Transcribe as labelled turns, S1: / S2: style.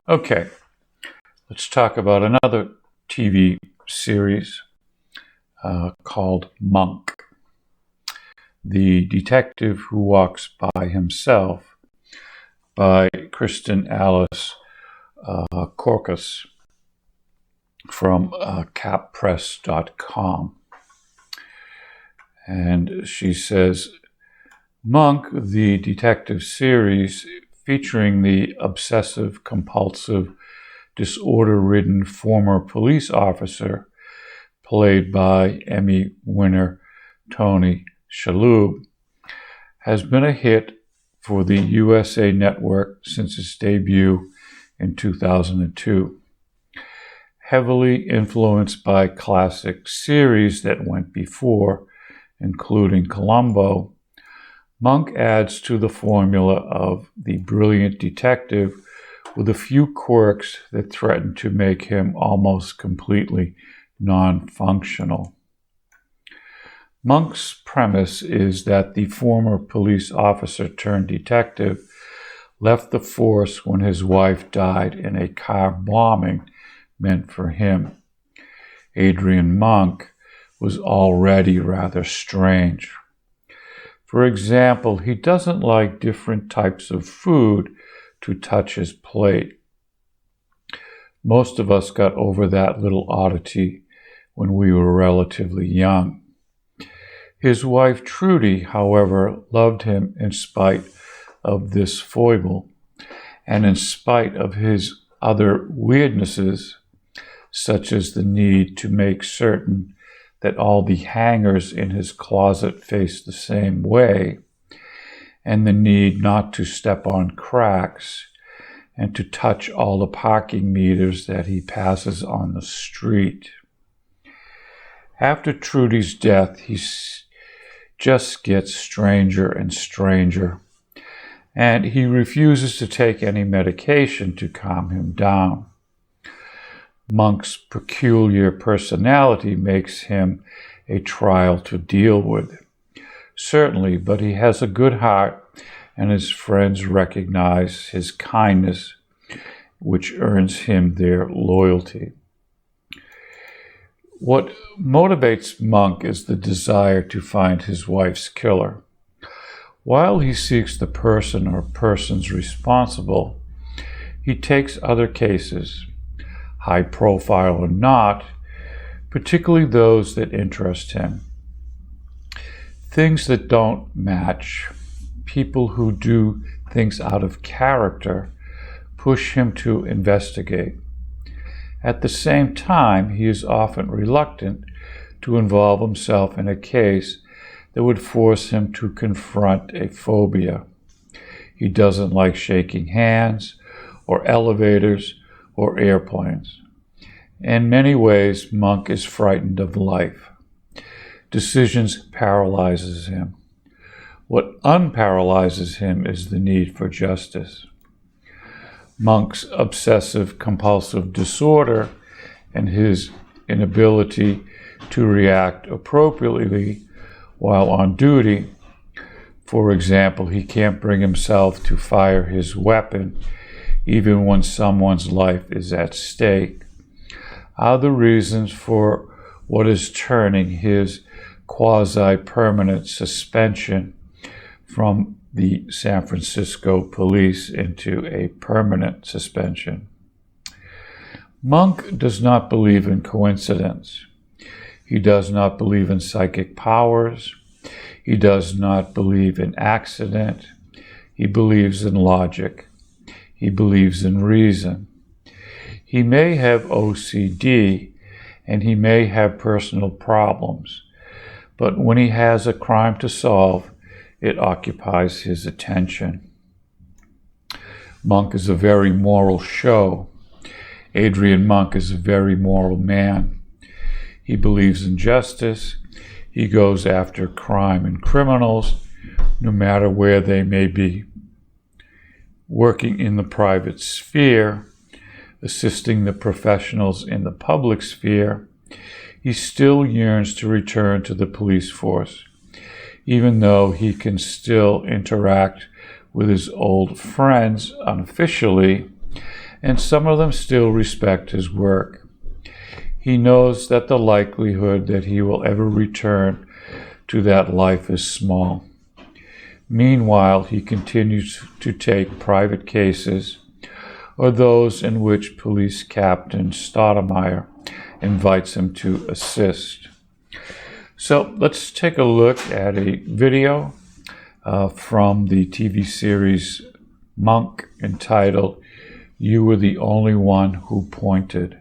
S1: Okay, let's talk about another TV series called Monk, the detective who walks by himself, by Kristen Alice Corcos from cappress.com. And she says, Monk, the detective series featuring the obsessive-compulsive, disorder-ridden former police officer played by Emmy-winner Tony Shalhoub, has been a hit for the USA Network since its debut in 2002. Heavily influenced by classic series that went before, including Columbo, Monk adds to the formula of the brilliant detective with a few quirks that threaten to make him almost completely non-functional. Monk's premise is that the former police officer turned detective left the force when his wife died in a car bombing meant for him. Adrian Monk was already rather strange. For example, he doesn't like different types of food to touch his plate. Most of us got over that little oddity when we were relatively young. His wife, Trudy, however, loved him in spite of this foible, and in spite of his other weirdnesses, such as the need to make certain that all the hangers in his closet face the same way, and the need not to step on cracks, and to touch all the parking meters that he passes on the street. After Trudy's death, he just gets stranger and stranger, and he refuses to take any medication to calm him down. Monk's peculiar personality makes him a trial to deal with, certainly, but he has a good heart, and his friends recognize his kindness, which earns him their loyalty. What motivates Monk is the desire to find his wife's killer. While he seeks the person or persons responsible, he takes other cases, high profile or not, particularly those that interest him. Things that don't match, people who do things out of character, push him to investigate. At the same time, he is often reluctant to involve himself in a case that would force him to confront a phobia. He doesn't like shaking hands, or elevators, or airplanes. In many ways, Monk is frightened of life. Decisions paralyzes him. What unparalyzes him is the need for justice. Monk's obsessive-compulsive disorder and his inability to react appropriately while on duty, for example, he can't bring himself to fire his weapon even when someone's life is at stake, are the reasons for what is turning his quasi-permanent suspension from the San Francisco police into a permanent suspension. Monk does not believe in coincidence. He does not believe in psychic powers. He does not believe in accident. He believes in logic. He believes in reason. He may have OCD and he may have personal problems, but when he has a crime to solve, it occupies his attention. Monk is a very moral show. Adrian Monk is a very moral man. He believes in justice. He goes after crime and criminals, no matter where they may be. Working in the private sphere, assisting the professionals in the public sphere, he still yearns to return to the police force, even though he can still interact with his old friends unofficially and some of them still respect his work. He knows that the likelihood that he will ever return to that life is small. Meanwhile, he continues to take private cases or those in which Police Captain Stoudemire invites him to assist. So let's take a look at a video from the TV series Monk entitled "You Were the Only One Who Pointed."